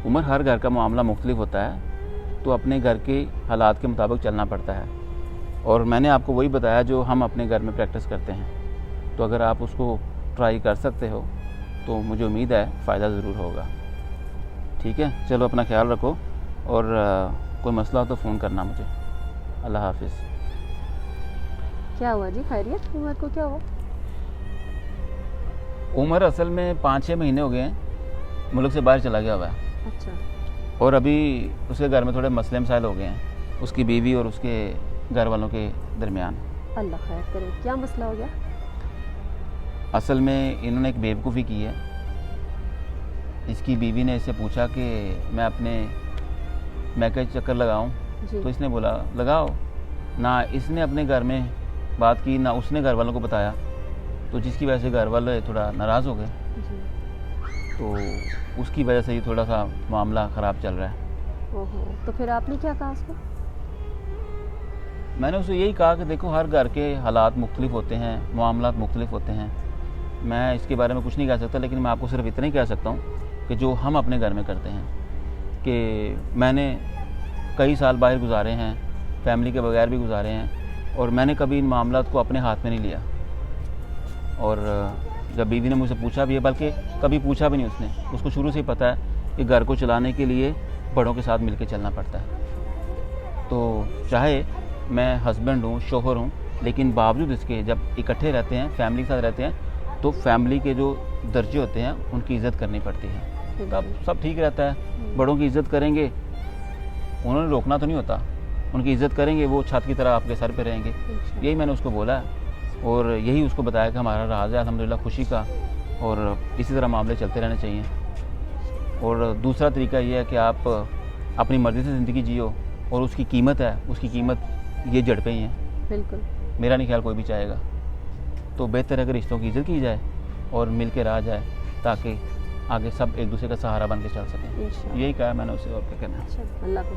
उमर, हर घर का मामला मुख्तलिफ होता है, तो अपने घर के हालात के मुताबिक चलना पड़ता है। और मैंने आपको वही बताया जो हम अपने घर में प्रैक्टिस करते हैं। तो अगर आप उसको ट्राई कर सकते हो तो मुझे उम्मीद है फ़ायदा ज़रूर होगा। ठीक है, चलो अपना ख्याल रखो, और कोई मसला हो तो फ़ोन करना मुझे। अल्लाह हाफिज़। क्या हुआ जी, खैरियत? उमर को क्या हुआ? उमर असल में 5-6 महीने हो गए हैं मुल्क से बाहर चला गया हुआ है, अच्छा। और अभी उसके घर में थोड़े मसले मसाइल हो गए हैं, उसकी बीवी और उसके घर वालों के दरमियान। अल्लाह खैर करे, क्या मसला हो गया? असल में इन्होंने एक बेवकूफ़ी की है। इसकी बीवी ने इससे पूछा कि मैं कहीं चक्कर लगाऊं, जी। तो इसने बोला लगाओ। ना इसने अपने घर में बात की, ना उसने घर वालों को बताया, तो जिसकी वजह से घर वाले थोड़ा नाराज़ हो गए। जी। तो उसकी वजह से ही थोड़ा सा मामला ख़राब चल रहा है। ओहो, तो फिर आपने क्या कहा उसको? मैंने उसे यही कहा कि देखो, हर घर के हालात मुख्तलिफ होते हैं, मामलात मुख्तलिफ होते हैं। मैं इसके बारे में कुछ नहीं कह सकता, लेकिन मैं आपको सिर्फ इतना ही कह सकता हूँ कि जो हम अपने घर में करते हैं, कि मैंने कई साल बाहर गुजारे हैं, फैमिली के बगैर भी गुजारे हैं, और मैंने कभी इन मामलात को अपने हाथ में नहीं लिया। और जब बीवी ने मुझसे पूछा भी है, बल्कि कभी पूछा भी नहीं उसने, उसको शुरू से ही पता है कि घर को चलाने के लिए बड़ों के साथ मिलकर चलना पड़ता है। तो चाहे मैं हस्बैंड हूँ, शोहर हूँ, लेकिन बावजूद इसके जब इकट्ठे रहते हैं, फैमिली के साथ रहते हैं, तो फैमिली के जो दर्जे होते हैं उनकी इज़्ज़त करनी पड़ती है। तब सब ठीक रहता है। बड़ों की इज़्ज़त करेंगे, उन्होंने रोकना तो नहीं होता, उनकी इज़्ज़त करेंगे, वो छत की तरह आपके सर पे रहेंगे। यही मैंने उसको बोला है, और यही उसको बताया कि हमारा राज है अल्हम्दुलिल्लाह खुशी का, और इसी तरह मामले चलते रहने चाहिए। और दूसरा तरीका ये है कि आप अपनी मर्ज़ी से ज़िंदगी जियो, और उसकी कीमत है, उसकी कीमत ये झड़पें ही हैं। बिल्कुल। मेरा नहीं ख्याल कोई भी चाहेगा। तो बेहतर है कि रिश्तों की इज़्ज़त की जाए और मिल के रहा जाए, ताकि आगे सब एक दूसरे का सहारा बन के चल सकें। इंशाअल्लाह। यही कहा मैंने उसे, और क्या कहना है। अच्छा, अल्लाह को